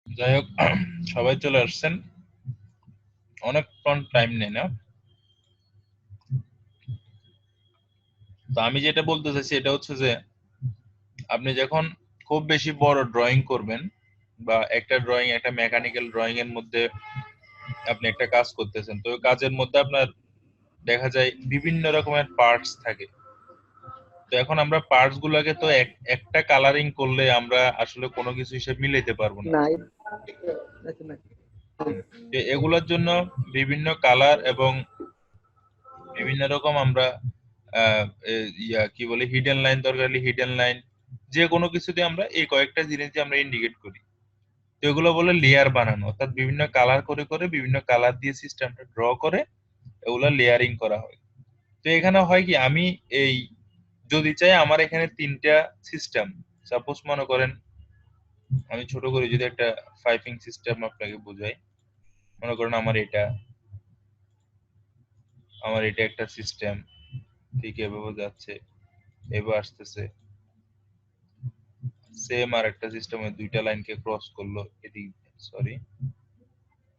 যাই হোক, সবাই চলে আসছেন, অনেকক্ষণ টাইম নেই না। তো আমি যেটা বলতে চাইছি এটা হচ্ছে যে আপনি যখন খুব বেশি বড় ড্রয়িং করবেন বা একটা ড্রয়িং, একটা মেকানিক্যাল ড্রয়িং এর মধ্যে আপনি একটা কাজ করতেছেন, তো ওই কাজের মধ্যে আপনার দেখা যায় বিভিন্ন রকমের পার্টস থাকে। তো এখন আমরা পার্টস গুলাকে তো একটা কালারিং করলে আমরা আসলে কোনো কিছু হিসেবে মিলাইতে পারবো না। না আচ্ছা না তো এগুলোর জন্য বিভিন্ন কালার এবং বিভিন্ন রকম আমরা কি বলে হিডেন লাইন, দরকার হলে হিডেন লাইন, যে কোনো কিছুতে আমরা এই কয়েকটা জিনিস দিয়ে আমরা ইন্ডিকেট করি। তো এগুলো বলে লেয়ার বানানো, অর্থাৎ বিভিন্ন কালার করে করে বিভিন্ন কালার দিয়ে সিস্টেমটা ড্র করে এগুলো লেয়ারিং করা হয়। তো এখানে হয় কি, আমি এই যদি চাই আমার এখানে তিনটা সিস্টেম, সাপোজ মনে করেন আমি ছোট করে যদি একটা পাইপিং সিস্টেম আপনাকে বোঝাই, মনে করেন আমার এটা একটা সিস্টেম, ঠিক এভাবে যাচ্ছে, এবার আসতেছে, সেম আর একটা সিস্টেমে দুইটা লাইনকে ক্রস করলো এদিক, সরি,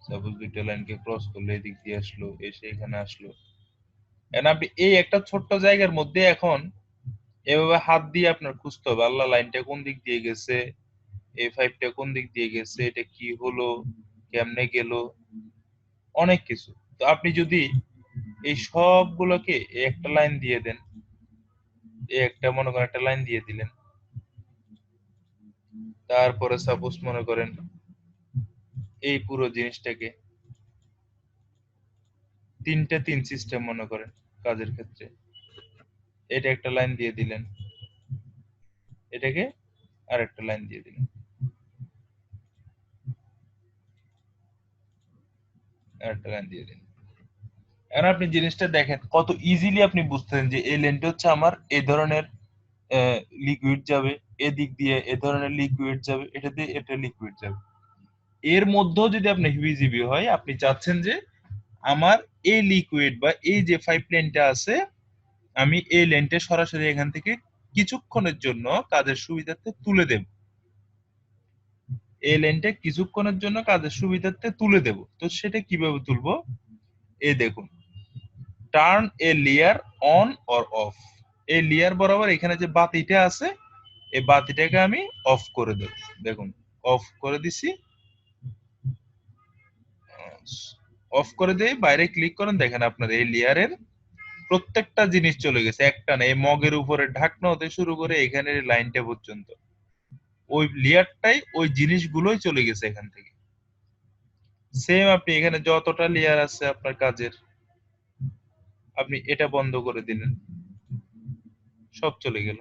সাপোজ দুইটা লাইনকে ক্রস করলো, এদিক দিয়ে আসলো, এসে এখানে আসলো। এখন আপনি এই একটা ছোট্ট জায়গার মধ্যে এখন এভাবে হাত দিয়ে আপনার খুঁজতে হবে, আল্লাহ লাইনটা কোন দিক দিয়ে গেছে, এই ফাইভটা কোন দিক দিয়ে গেছে, এটা কি হলো, কেমনে গেল, অনেক কিছু। তো আপনি যদি এই সবগুলোকে একটা লাইন দিয়ে দেন, এই একটা মনে করেন একটা লাইন দিয়ে দিলেন, তারপরে সাপোজ মনে করেন এই পুরো জিনিসটাকে তিন সিস্টেম মনে করেন কাজের ক্ষেত্রে, এটা একটা লাইন দিয়ে দিলেন, এটাকে আর একটা লাইন দিয়ে দিলেন, আর একটা লাইন দিয়ে দিলেন। এখন আপনি জিনিসটা দেখেন কত ইজিলি আপনি বুঝতেছেন যে এই লেনটা হচ্ছে আমার এই ধরনের লিকুইড যাবে, এদিক দিয়ে এ ধরনের লিকুইড যাবে, এটা দিয়ে এটা লিকুইড যাবে। এর মধ্যেও যদি আপনি হিবিজিবি হয়, আপনি চাচ্ছেন যে আমার এই লিকুইড বা এই যে পাইপ লাইনটা আছে, আমি এই লেনটা সরাসরি এখান থেকে কিছুক্ষণের জন্য কাজের সুবিধার্থে তুলে দেব, এই লেনটা কিছুক্ষণের জন্য কাজের সুবিধার্থে তুলে দেব। তো সেটা কিভাবে তুলবো, এই দেখুন, turn A layer on or of, এই লেয়ার বরাবর এখানে যে বাতিটা আছে এই বাতিটাকে আমি অফ করে দেব। দেখুন অফ করে দিছি, অফ করে দিয়ে বাইরে ক্লিক করেন, দেখেন আপনার এই লেয়ারের প্রত্যেকটা জিনিস চলে গেছে, একটা না, এই মগের উপরে ঢাকনা হতে শুরু করে এখানের লাইনটা পর্যন্ত ওই লেয়ারটাই, ওই জিনিসগুলোই চলে গেছে এখান থেকে। সেম আপনি এখানে যতটা লেয়ার আছে আপনার কাজের, আপনি এটা বন্ধ করে দিলেন, সব চলে গেল।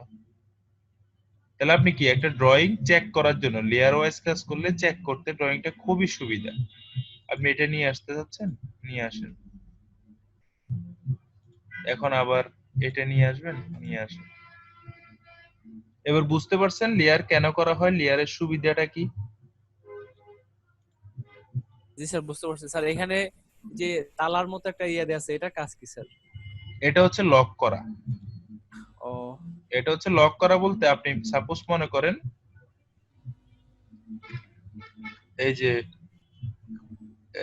তাহলে আপনি কি একটা ড্রয়িং চেক করার জন্য লেয়ার ওয়াইজ কাজ করলে চেক করতে ড্রয়িংটা খুবই সুবিধা। আপনি এটা নিয়ে আসতে যাচ্ছেন, নিয়ে আসেন, এখন আবার এটা নিয়ে আসবেন, নিয়ে আসেন। এবার বুঝতে পারছেন লেয়ার কেন করা হয়, লেয়ারের সুবিধাটা কি? জি স্যার, বুঝতে পারছি স্যার। এখানে যে তালার মতো একটা ইয়ে দেয়া আছে, এটা কাজ কি স্যার? এটা হচ্ছে লক করা। ও এটা হচ্ছে লক করা বলতে আপনি সাপোজ মনে করেন এই যে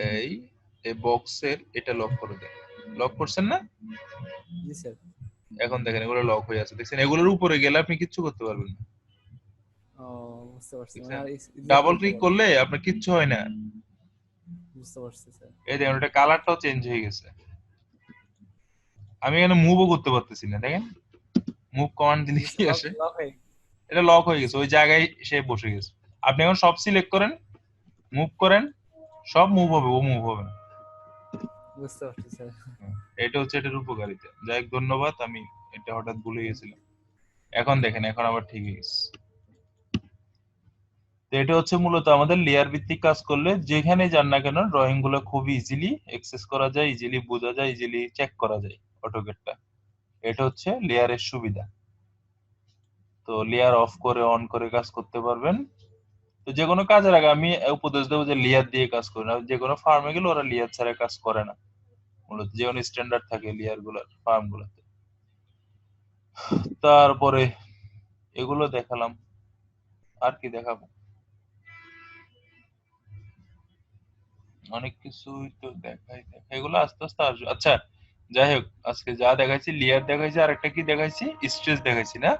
এই এই বক্সের এটা লক করে দেন, লক করছেন না? জি স্যার। এখন দেখেন এগুলো লক হয়ে আছে, দেখছেন? এগুলোর উপরে গেলে আপনি কিচ্ছু করতে পারবেন না, ও বুঝতে পারছি, মানে দেখছেন? আর ইজিলি ডাবল খুলতে ক্লিক পারবো। করলে আপনার কিচ্ছু হয় না। বুঝতে পারছি স্যার। এই দেখেন ওটা কালারটাও চেঞ্জ হয়ে গেছে, আমি এখানে মুভও করতে পারতেছি না, দেখেন মুভ কমান্ড দিলে জি কি স্যার, লক আসে, লক হয়ে এটা লক হয়ে গেছে, গেছে। ওই জায়গায় সে বসে গেছে। আপনি এখন সব সিলেক্ট করেন, মুভ করেন, সব মুভ হবে, ও মুভ হবে না। বুঝতে পারছি স্যার। এটা হচ্ছে এটার উপকারিতা। যাই হোক, ধন্যবাদ, আমি এটা হঠাৎ ভুলে গেছিলাম। এখন দেখেন, এখন আবার ঠিক হয়ে গেছে। তো এটা হচ্ছে মূলত আমাদের লেয়ার ভিত্তিক কাজ করলে যেখানে যান না কেন ড্রয়িং গুলো খুব ইজিলি অ্যাক্সেস করা যায়, ইজিলি বোঝা যায়, ইজিলি চেক করা যায় অটোক্যাডটা। এটা হচ্ছে লেয়ারের সুবিধা। তো লেয়ার অফ করে অন করে কাজ করতে পারবেন। তো যে কোনো কাজের আগে আমি উপদেশ দেবো যে লেয়ার দিয়ে কাজ করুন। আর যে কোনো ফার্মে গেলে ওরা লেয়ার ছাড়া কাজ করে না, মূলত যে কোনো স্ট্যান্ডার্ড থাকে লেয়ার গুলার ফার্ম গুলাতে। তারপরে এগুলো দেখালাম, আর কি দেখাবো? অনেক কিছুই তো দেখাই এগুলো আস্তে আস্তে আসবে। আচ্ছা, যাই হোক, আজকে যা দেখাইছি লেয়ার দেখাইছি, আর একটা কি দেখাইছি, স্ট্রেস দেখাইছি না?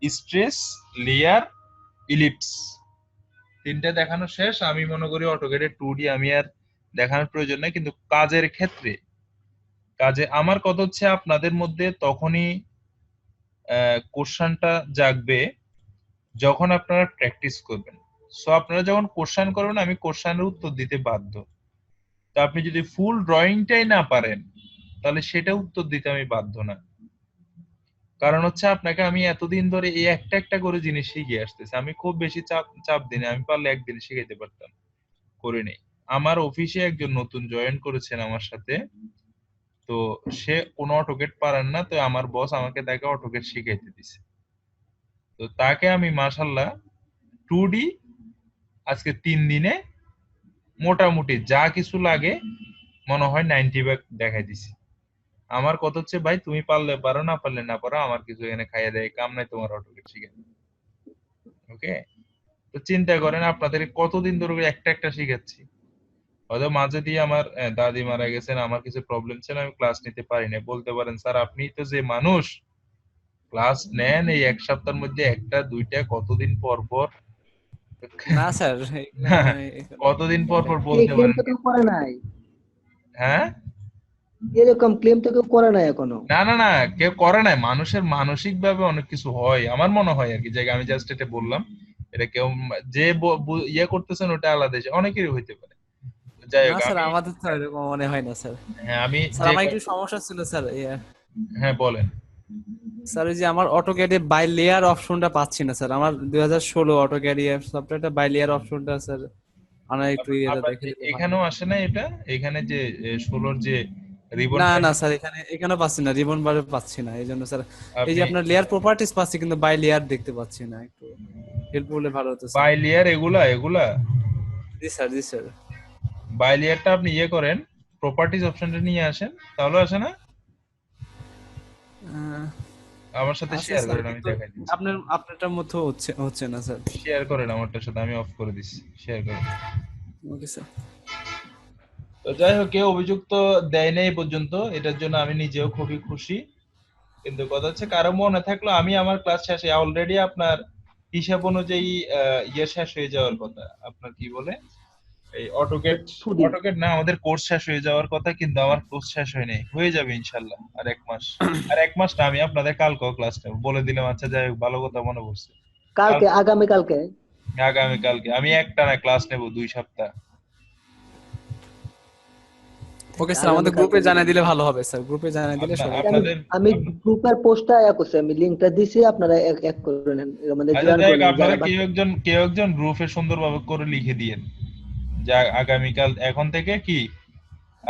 স্ট্রেস, লেয়ার, ইলিপস, তিনটে দেখানো শেষ। আমি মনে করি অটোক্যাডে 2D আমি আর দেখানোর প্রয়োজন নাই, কিন্তু কাজের ক্ষেত্রে, কাজে আমার কথা হচ্ছে আপনাদের মধ্যে তখনই কোশ্চানটা জাগবে যখন আপনারা প্র্যাকটিস করবেন। সো আপনারা যখন কোশ্চান করবেন আমি কোশ্চানের উত্তর দিতে বাধ্য। তো আপনি যদি ফুল ড্রয়িংটাই না পারেন তাহলে সেটা উত্তর দিতে আমি বাধ্য না। কারণ হচ্ছে আপনাকে আমি এতদিন ধরে এই একটা একটা করে জিনিস শিখিয়ে আসতেছি, আমি খুব বেশি চাপ চাপ দিনে, আমি পারলে একদিন শিখাইতে পারতাম, করিনি। আমার অফিসে একজন নতুন জয়েন করেছেন আমার সাথে, তো সে কোনো অটোকেট পারেন না, তো আমার বস আমাকে তাকে অটোকেট শিখাইতে দিছে। তো তাকে আমি মাশাল্লাহ 2D আজকে 3 দিনে মোটামুটি যা কিছু লাগে মনে হয় 90 ভাগ দেখাই দিছি। আমার কথা হচ্ছে ভাই তুমি পারলে পারো, না পারলে না পারো, আমার কিছু এখানে খাইয়ে দেয় কাম নাই, তোমার অটোকেট শিখে। ওকে? তো চিন্তা করেন আপনাদের কতদিন ধরে একটা একটা শিখাচ্ছি। হয়তো মাঝে দিয়ে আমার দাদি মারা গেছেন, আমার কিছু প্রবলেম ছিল, আমি ক্লাস নিতে পারি না, বলতে পারেন স্যার আপনি তো যে মানুষ ক্লাস নেন এই এক সপ্তাহের মধ্যে একটা দুইটা কতদিন পর পর না স্যার, এগুলো এখনো কতদিন পর পর এই বলতে ক্লেম পারেন। তো কেউ করে নাই, হ্যাঁ, এরকম ক্লেম তো কেউ করে নাই এখনো। না না না, কেউ করে নাই, মানুষের মানসিক ভাবে অনেক কিছু হয় আমার মনে হয় আর কি, যে আমি জাস্ট এটা বললাম, এটা কেউ যে ইয়ে করতেছেন ওটা আলাদা, যে অনেকেরই হইতে পারে। যাই না হোক স্যার, আমি, আমাদের তো এরকম মনে হয় না স্যার। হ্যাঁ আমি স্যার যে আমার একটু সমস্যা ছিল স্যার, হ্যাঁ বলেন। স্যার ওই যে আমার অটোক্যাডে বাই লেয়ার অপশনটা পাচ্ছি না স্যার। আমার 2016 অটোক্যাড সফটওয়্যারটা বাই লেয়ার অপশনটা স্যার আমার একটু ইয়েটা আপনার দেখে দিলে ভালো এখানেও হয়। আসে না এটা, এখানে যে 16-র যে রিবন না না পাইছেন স্যার, এখানে পাচ্ছি না, রিবন বারে পাচ্ছি না, এই জন্য স্যার। এই যে আপনি, আপনার লেয়ার প্রপার্টিজ পাচ্ছি কিন্তু বাই লেয়ার দেখতে পাচ্ছি না, একটু হেল্প করলে ভালো হতো স্যার। বাই লেয়ার এগুলা এগুলা জি স্যার, জি স্যার। বাই লেয়ারটা আপনি ইয়ে করেন, প্রপার্টিজ অপশনটা নিয়ে আসেন, তাহলে আসে না। আহ, আমার সাথে আছে শেয়ার স্যার, করেন, আমি কিন্তু দেখাই দিচ্ছি। আপনারটার মধ্যে হচ্ছে হচ্ছে না স্যার। শেয়ার করেন আমারটার সাথে, আমি অফ করে দিচ্ছি, শেয়ার করেন। Okay sir. তো যাই হোক, কেউ অভিযোগ তো দেয় নাই এই পর্যন্ত, এটার জন্য আমি নিজেও খুবই খুশি। কিন্তু কথা হচ্ছে কারো মনে থাকলো আমি আমার ক্লাস শেষে অলরেডি আপনার হিসাব অনুযায়ী ইয়ে শেষ হয়ে যাওয়ার কথা, আপনার কি বলে, এই অটোকেট, 2D অটোকেট না আমাদের কোর্স শেষ হয়ে যাওয়ার কথা, কিন্তু আমার কোর্স শেষ হয়নি, হয়ে যাবে ইনশাল্লাহ আর 1 মাস। আর 1 মাস না, আমি আপনাদের কালকেও ক্লাস নেব বলে দিলাম। আচ্ছা যাই হোক, ভালো কথা মনে পড়ছে। কাল, কালকে, আগামী কালকে। আগামী কালকে আমি একটানা ক্লাস নেব 2 সপ্তাহ। ওকে স্যার, আগামী আমাদের গ্রুপে কালকে জানিয়ে নেবেন। দিলে ভালো হবে স্যার, গ্রুপে জানিয়ে দিলে সবাই আমি আপনাদের আমি গ্রুপের পোস্টটা করছি, আমি লিংকটা দিছি, আপনারা এক এক করে নেন, আমাদের আচ্ছা জয়েন যাই করে হোক, নেন আপনারা যারা কেউ একজন গ্রুপে সুন্দরভাবে করে লিখে দিয়েন যে আগামীকাল এখন থেকে কি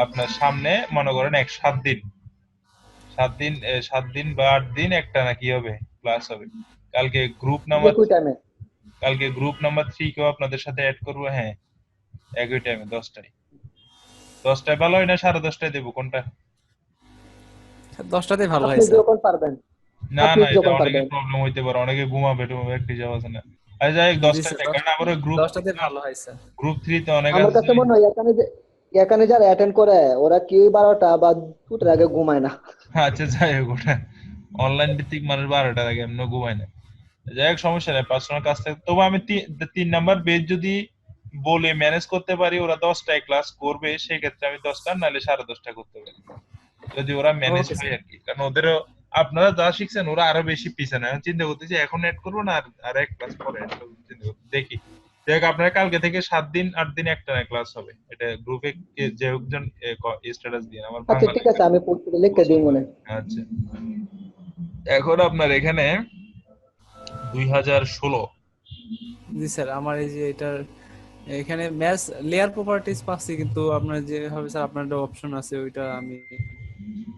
আপনার সামনে মনে করেন 7 দিন, 7 দিন 7 দিন বা 8 দিন একটা না কি হবে, ক্লাস হবে। কালকে গ্রুপ নাম্বার একই টাইমে। কালকে গ্রুপ নাম্বার 3 কেও আপনাদের সাথে অ্যাড করবো, হ্যাঁ, একই টাইমে 10টায়। 10টায় ভালো হয় না 10:30টায় দেবো, কোনটা? 10টাতেই ভালো হয় আপনি স্যার। যখন পারবেন, না আপনি না, এটা যখন অনেকের পারবেন। প্রবলেম হইতে পারে, অনেকে ঘুমাবে টুমাবে, একটি যাওয়া আছে না। আচ্ছা যাই হোক, জি 10টায় স্যার, দেখ, কারণ আমার গ্রুপ দশটাতে ভালো হয় স্যার। গ্রুপ 3-তে অনেক আমার আছে কাছে যে, মনে হয় এখানে যারা অ্যাটেন্ড করে ওরা কেউ 12টা বা 2টার আগে ঘুমায় না। আচ্ছা যাই হোক, ওটা অনলাইন ভিত্তিক মানুষ 12টার আগে এমন ঘুমায় না। যাই হোক, সমস্যা নেই, পার্সোনাল কাজ থাকে। তবু আমি 3 নাম্বার বেজ যদি বলে ম্যানেজ করতে পারি, ওরা 10টায় ক্লাস করবে, সেক্ষেত্রে আমি 10টা নাহলে 10:30 করতে পারি, যদি ওরা ম্যানেজ ওকে হয় স্যার। আর কি। কারণ ওদেরও, আপনারা যা শিখছেন ওরা আরো বেশি পিছানো, এখন চিন্তা করতেছি এখন অ্যাড করবো না আর আর 1 ক্লাস পরে অ্যাড করবো, চিন্তা করতে দেখি। দেখ আপনারা কালকে থেকে 7 দিন 8 দিন একটা ক্লাস হবে, এটা গ্রুপে যে একজন স্ট্যাটাস দিয়ে আমার আচ্ছা বাংলা ঠিক লেখা আছে, আমি পোস্টে লিখে পছন্দ দিই হয়। মনে। আচ্ছা, এখন আপনার এখানে 2016, জি স্যার, আমার এই যে এটার এখানে ম্যাচ লেয়ার প্রপার্টিজ পাচ্ছি, কিন্তু আপনার যে হবে স্যার, আপনার একটা অপশন আছে ওইটা আমি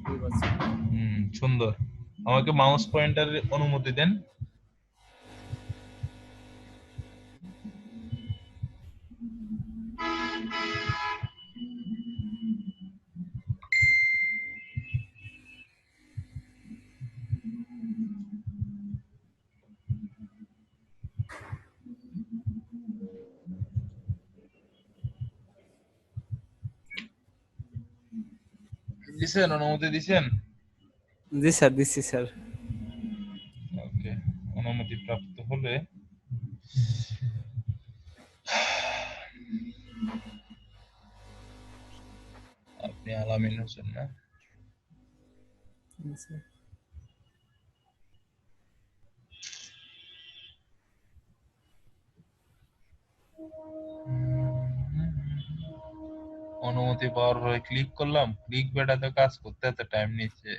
বুঝতে পারছি না। সুন্দর, আমাকে মাউস পয়েন্টারের অনুমতি দেন। দিছেন, অনুমতি দিছেন? জি স্যার, দিচ্ছি স্যার। ওকে, অনুমতি প্রাপ্ত হলে আপনি আলামিন হোসেন না? জি স্যার। অনুমতি পাওয়ার পরে ক্লিক করলাম, ক্লিক বেটাতে কাজ করতে এত টাইম নিচ্ছে।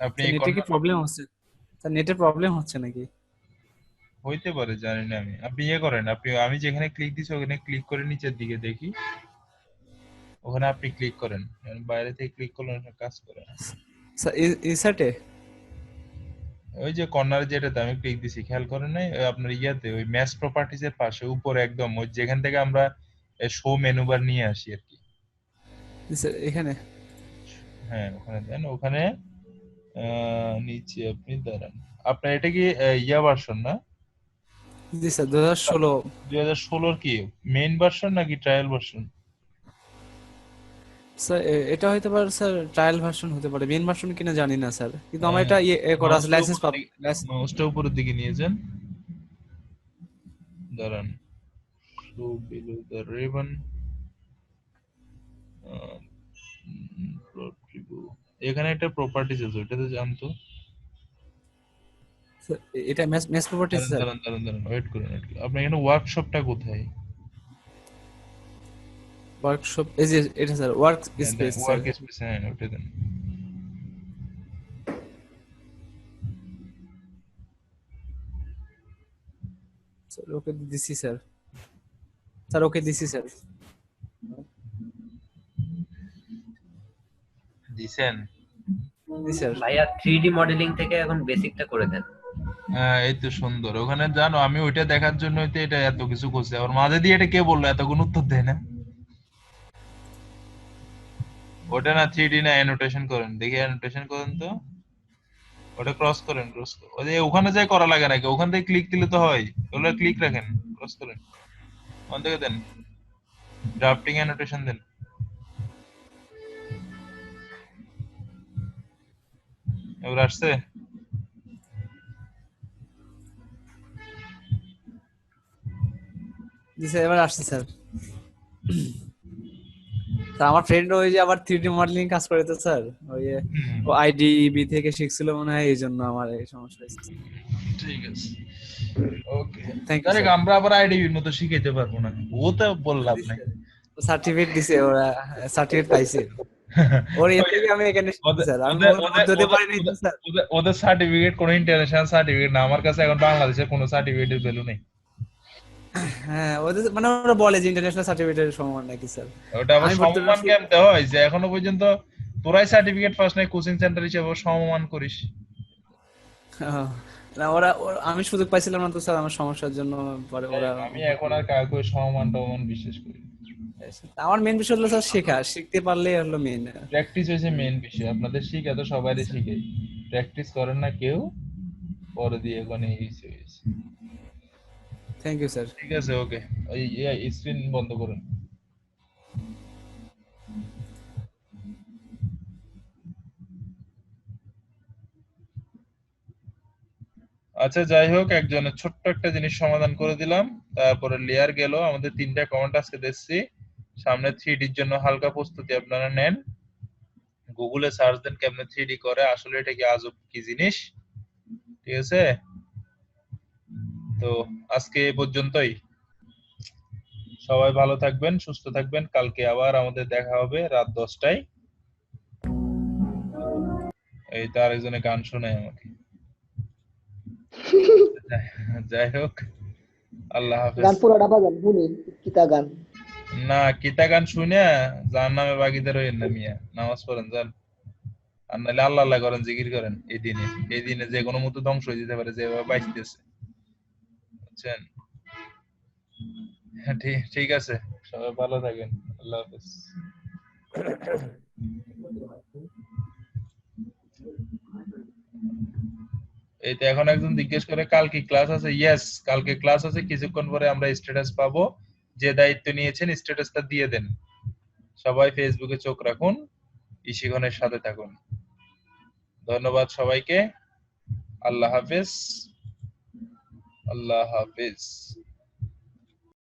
আপনি স্যার এই নেটে কি কর্নার প্রবলেম হচ্ছে? স্যার নেটের প্রবলেম হচ্ছে নাকি? হইতে পারে, জানি না আমি। আপনি ইয়ে করেন, আপনি আমি যেখানে ক্লিক দিছি ওখানে ক্লিক করে নিচের দিকে দেখি, ওখানে আপনি ক্লিক করেন। বাইরে থেকে ক্লিক করলে কাজ করে না। স্যার ইনসার্টে? ওই যে কর্নারে যেটাতে আমি ক্লিক দিছি, খেয়াল করেন নাই? ওই আপনার ইয়াতে ওই ম্যাচ প্রপার্টিজ এর পাশে উপরে একদম, ওই যেখান থেকে আমরা শো মেনু বার নিয়ে আসি আর কি। জি স্যার, এখানে? হ্যাঁ, ওখানে দেন। ওখানে নিচে আপনি দাঁড়ান। আপনার এটা কি ইয়া ভার্সন না? জি স্যার, 2016। 2016 কি মেইন ভার্সন নাকি ট্রায়াল ভার্সন? স্যার এটা হয়তো পারে স্যার, ট্রায়াল ভার্সন হতে পারে, মেইন ভার্সন কিনা জানি না স্যার, কিন্তু আমার এটা ইয়ে করা আছে, মাউসটা লাইসেন্স উপরের পাব। দিকে, মাউসটা উপরের দিকে নিয়ে যান। দাঁড়ান, show below the ribbon, plot review. এখানে একটা প্রপার্টিজ আছে, ওটাতে যান তো। এটা ম্যাচ ম্যাচ প্রপার্টিজ দাঁড়ান স্যার। দাঁড়ান দাঁড়ান দাঁড়ান, ওয়েট করুন, ওয়েট করুন। আপনার এখানে ওয়ার্কশপটা কোথায়? ওয়ার্কশপ, এই যে এটা sir, work space sir. Work space, হ্যাঁ ওটা দেন। স্যার ওকে দিছি স্যার। স্যার ওকে দিছি স্যার। দিছেন? জি স্যার। ভাইয়া 3D মডেলিং থেকে এখন বেসিকটা করে দেন। হ্যাঁ, এই তো সুন্দর। ওখানে জানো আমি ওইটা দেখার জন্য তো এটা এত কিছু করছি, আবার মাঝে দিয়ে এটা কে বললো এতক্ষণ উত্তর দেয় না? ওটা না 3D না, অ্যানোটেশন করেন দেখি, অ্যানোটেশন করেন তো। ওটা ক্রস করেন, ক্রস ওই যে ওখানে যাই করা লাগে নাকি? ওখান থেকে ক্লিক দিলে তো হয়। ওগুলো ক্লিক রাখেন, ক্রস করেন, ওখান থেকে দেন, ড্রাফটিং অ্যানোটেশন দেন। এবার আসছে? জি স্যার, এবার আসছে স্যার। স্যার আমার ফ্রেন্ড ওই যে আবার 3D মডেলিং কাজ করে তো স্যার, ওই যে হুম, ও আইডিবি থেকে শিখছিল মনে হয়, এই জন্য আমার এই সমস্যা হয়েছে। ঠিক আছে, ওকে। থ্যাংক ইউ আরে স্যার। আমরা আবার আইডিবির মতো শিখাইতে পারবো না, ও তো বললাম নাই। সার্টিফিকেট দিছে ওরা, সার্টিফিকেট পাইছে। ওর এর ওই থেকে আমি এখানে শিখছি ওদের স্যার, আমি ওদের ওর ওদের হতে ওদের পারি নাই তো ওদের স্যার। ওদের ওদের সার্টিফিকেট কোনো ইন্টারন্যাশনাল সার্টিফিকেট না, আমার কাছে এখন বাংলাদেশের কোনো সার্টিফিকেটের ভ্যালু নেই। হ্যাঁ, ওদের মানে ওরা বলে যে ইন্টারন্যাশনাল সার্টিফিকেটের সমান নাকি স্যার। ওটা আবার আমি ভর্তি সমমান কেমতে হয় যে এখনো পর্যন্ত তোরাই সার্টিফিকেট পাস নাই, কোচিং সেন্টার হিসেবে সমমান করিস। না, আমি সুযোগ পাইছিলাম না তো স্যার, আমার সমস্যার জন্য পরে যাই ওরা হোক, আমি ভর্তি। এখন আর কাউকে সমমান টমান বিশ্বাস করি না। আমার মেন বিষয় হলো স্যার শেখা, শিখতে পারলে হলো মেন। প্র্যাকটিস হয়েছে মেন বিষয়। আপনাদের শিখা তো সবাই শিখে, প্র্যাকটিস করেন না কেউ, পরে দিয়ে ওখানে হয়েছে। Thank you sir. ঠিক আছে, ওকে। ওই স্ক্রিন বন্ধ করুন। আচ্ছা, যাই হোক, একজনের ছোট্ট একটা জিনিস সমাধান করে দিলাম। তারপরে লেয়ার গেল, আমাদের 3টা কমেন্ট আজকে দেখছি। সামনে 3Dর জন্য হালকা প্রস্তুতি আপনারা নেন। গুগলে সার্চ দেন কেমনে 3D করে, আসলে এটা কি আজব কি জিনিস। ঠিক আছে, তো আজকে এই পর্যন্তই। সবাই ভালো থাকবেন, সুস্থ থাকবেন। কালকে আবার আমাদের দেখা হবে রাত 10টায়। তো এই তো আরেকজনে গান শোনায় আমাকে। যাই হোক, আল্লাহ হাফেজ। গান পুরোটা বাজান শুনি, কিতা গান? না, কিতা গান শুনে যার নামে বাগিদার হইেন না মিয়া, নামাজ পড়েন যান। আর নাহলে আল্লাহ আল্লাহ করেন, জিকির করেন। এই দিনে যে কোনো মতো ধ্বংস হয়ে যেতে পারে যেভাবে বাইতেছে, বুঝছেন? হ্যাঁ, ঠিক ঠিক আছে, সবাই ভালো থাকেন। আল্লাহ হাফেজ। এই তো এখন একজন জিজ্ঞেস করে কাল কি ক্লাস আছে? ইয়েস, কালকে ক্লাস আছে, কিছুক্ষণ পরে আমরা স্ট্যাটাস পাবো। যে দায়িত্ব নিয়েছেন স্ট্যাটাসটা দিয়ে দেন। সবাই ফেসবুকে চোখ রাখুন, ইশিগনের সাথে থাকুন। ধন্যবাদ সবাইকে। আল্লাহ হাফেজ। আল্লাহ হাফেজ।